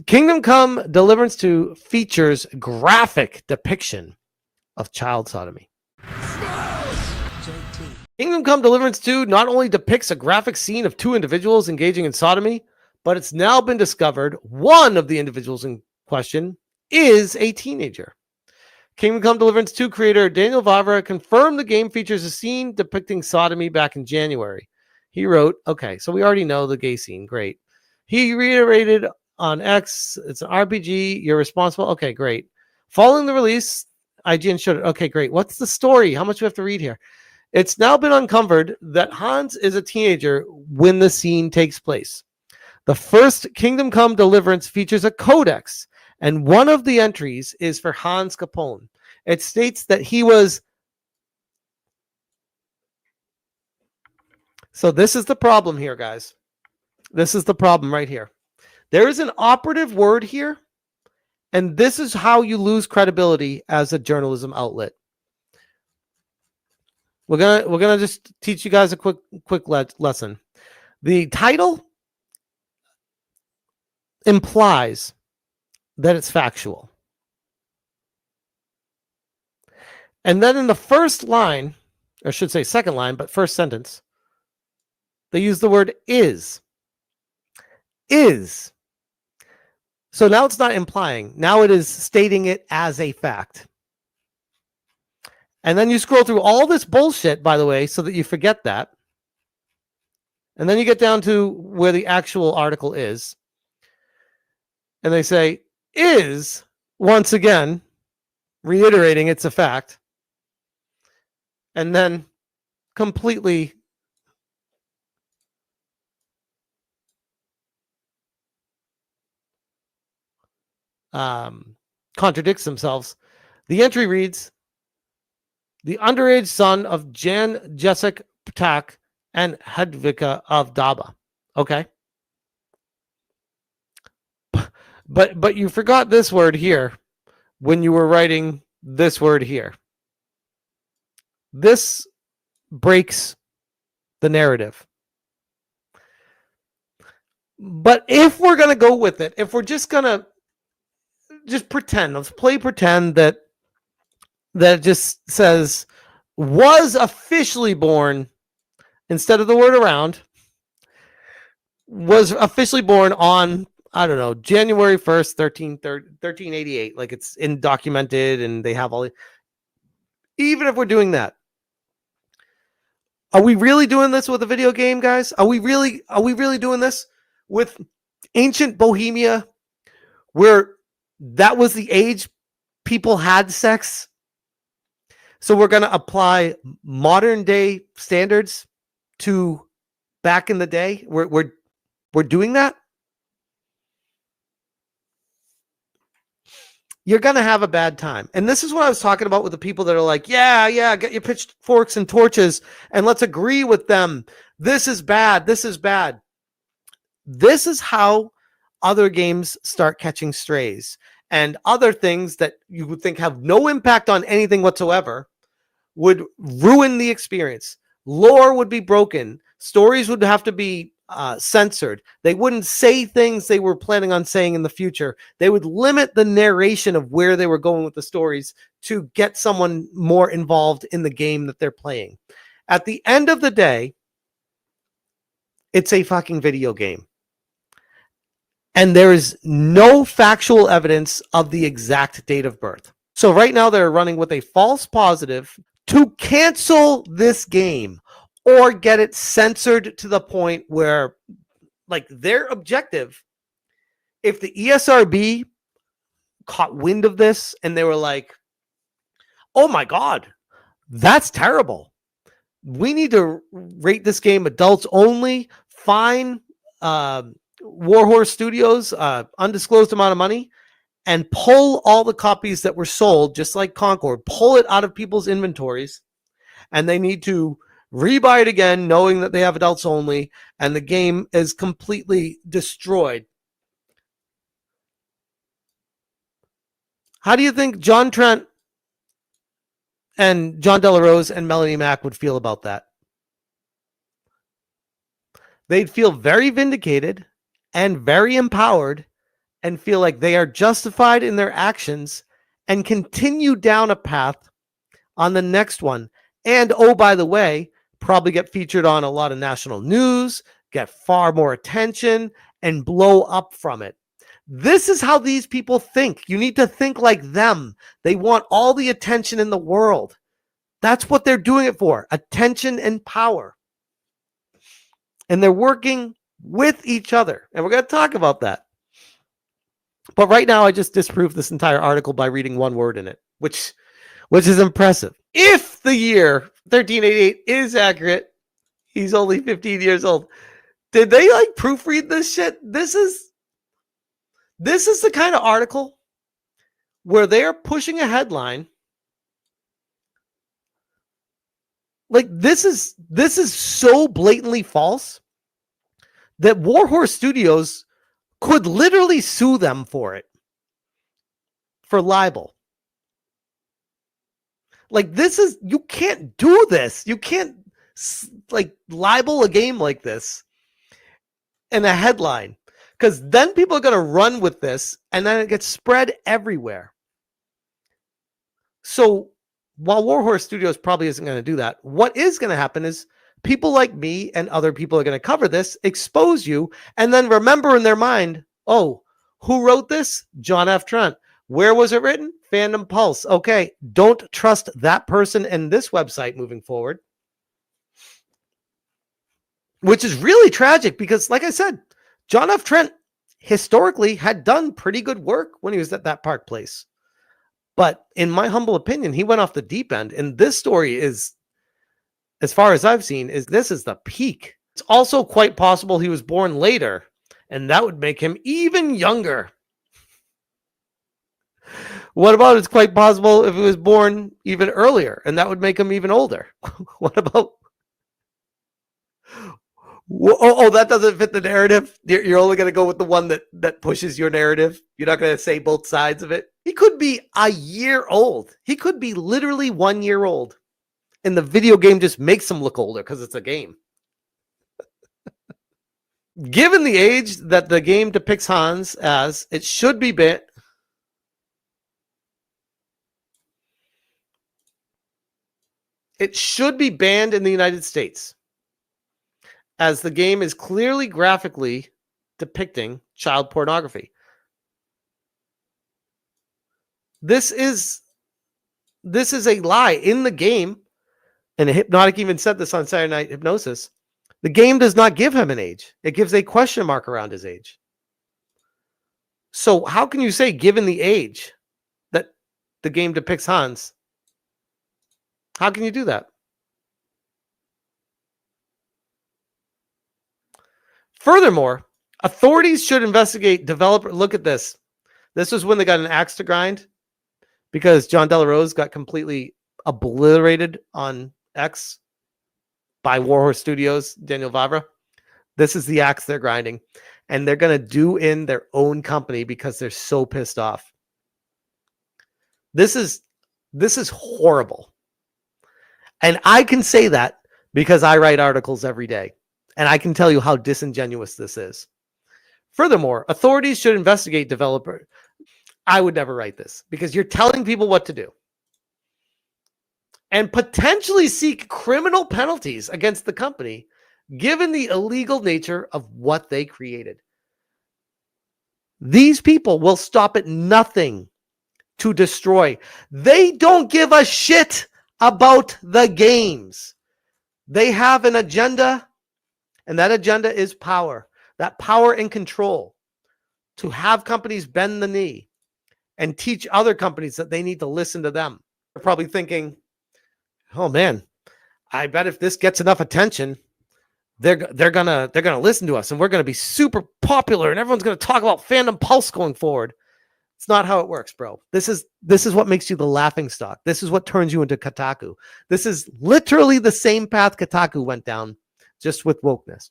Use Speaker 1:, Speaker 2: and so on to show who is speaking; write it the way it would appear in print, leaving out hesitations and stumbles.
Speaker 1: Kingdom Come Deliverance 2 features graphic depiction of child sodomy. Kingdom Come Deliverance 2 not only depicts a graphic scene of two individuals engaging in sodomy, but it's now been discovered one of the individuals in question is a teenager. Kingdom Come Deliverance 2 creator Daniel Vavra confirmed the game features a scene depicting sodomy back in January. He wrote, okay, so we already know the gay scene. Great. He reiterated on X, it's an RPG, you're responsible. Okay, great. Following the release, IGN showed it. Okay, great. What's the story? How much do we have to read here? It's now been uncovered that Hans is a teenager when the scene takes place. The first Kingdom Come Deliverance features a codex, and one of the entries is for Hans Capone. It states that he was... So this is the problem here, guys. This is the problem right here. There is an operative word here, and this is how you lose credibility as a journalism outlet. We're gonna just teach you guys a quick lesson. The title implies that it's factual. And then in the first line, or I should say second line, but first sentence, they use the word is. Is. So now it's not implying. Now it is stating it as a fact. And then you scroll through all this bullshit, by the way, so that you forget that. And then you get down to where the actual article is. And they say, is, once again, reiterating it's a fact. And then completely contradicts themselves. The entry reads, the underage son of Jan Jessic Ptak and Hedvika of Daba. Okay. But you forgot this word here when you were writing this word here. This breaks the narrative. But if we're going to go with it, if we're just going to just pretend, let's play pretend that it just says was officially born instead of the word around, was officially born on, I don't know, January 1st, 1388. Like it's documented and they have all the, even if we're doing that, are we really doing this with a video game, guys? Are we really doing this with ancient Bohemia where that was the age people had sex? So we're going to apply modern day standards to back in the day. We're doing that. You're going to have a bad time. And this is what I was talking about with the people that are like, yeah, get your pitchforks and torches and let's agree with them. This is bad. This is bad. This is how other games start catching strays and other things that you would think have no impact on anything whatsoever would ruin the experience. Lore would be broken. Stories would have to be censored. They wouldn't say things they were planning on saying in the future. They would limit the narration of where they were going with the stories to get someone more involved in the game that they're playing. At the end of the day, it's a fucking video game. And there is no factual evidence of the exact date of birth. So right now they're running with a false positive to cancel this game or get it censored to the point where, like, their objective, if the ESRB caught wind of this and they were like, oh my God, that's terrible. We need to rate this game adults only, fine Warhorse Studios, undisclosed amount of money, and pull all the copies that were sold, just like Concord, pull it out of people's inventories, and they need to rebuy it again, knowing that they have adults only, and the game is completely destroyed. How do you think John Trent and John Delarose and Melonie Mack would feel about that? They'd feel very vindicated and very empowered and feel like they are justified in their actions and continue down a path on the next one. And oh, by the way, probably get featured on a lot of national news, get far more attention, and blow up from it. This is how these people think. You need to think like them. They want all the attention in the world. That's what they're doing it for, attention and power. And they're working with each other. And we're going to talk about that. But right now, I just disproved this entire article by reading one word in it, which is impressive. If the year 1388 is accurate, he's only 15 years old. Did they like proofread this shit? This is the kind of article where they're pushing a headline. Like this is so blatantly false that Warhorse Studios could literally sue them for it, for libel. Like this is, you can't do this. You can't like libel a game like this in a headline, because then people are going to run with this and then it gets spread everywhere. So while Warhorse Studios probably isn't going to do that, what is going to happen is people like me and other people are going to cover this, expose you, and then remember in their mind, oh, who wrote this? John F. Trent. Where was it written? Fandom Pulse. Okay, don't trust that person and this website moving forward. Which is really tragic because, like I said, John F. Trent historically had done pretty good work when he was at that Park Place. But in my humble opinion, he went off the deep end. And this story is, as far as I've seen, this is the peak. It's also quite possible he was born later, and that would make him even younger. What about it's quite possible if he was born even earlier, and that would make him even older? What about... Oh, that doesn't fit the narrative. You're only going to go with the one that pushes your narrative. You're not going to say both sides of it. He could be a year old. He could be literally 1 year old. And the video game just makes him look older because it's a game. Given the age that the game depicts Hans as, it should be banned. It should be banned in the United States, as the game is clearly graphically depicting child pornography. This is a lie in the game, and Hypnotic even said this on Saturday Night Hypnosis. The game does not give him an age. It gives a question mark around his age. So how can you say, given the age that the game depicts Hans, how can you do that? Furthermore, authorities should investigate developer. Look at this. This was when they got an axe to grind because John Delarose got completely obliterated on X by Warhorse Studios, Daniel Vavra. This is the axe they're grinding, and they're going to do in their own company because they're so pissed off. This is horrible. And I can say that because I write articles every day. And I can tell you how disingenuous this is. Furthermore, authorities should investigate developer. I would never write this because you're telling people what to do. And potentially seek criminal penalties against the company, given the illegal nature of what they created. These people will stop at nothing to destroy. They don't give a shit about the games. They have an agenda. And that agenda is power, that power and control to have companies bend the knee and teach other companies that they need to listen to them. They're probably thinking, oh man, I bet if this gets enough attention, they're gonna listen to us and we're gonna be super popular and everyone's gonna talk about Fandom Pulse going forward. It's not how it works, bro. This is what makes you the laughing stock. This is what turns you into Kotaku. This is literally the same path Kotaku went down, just with wokeness.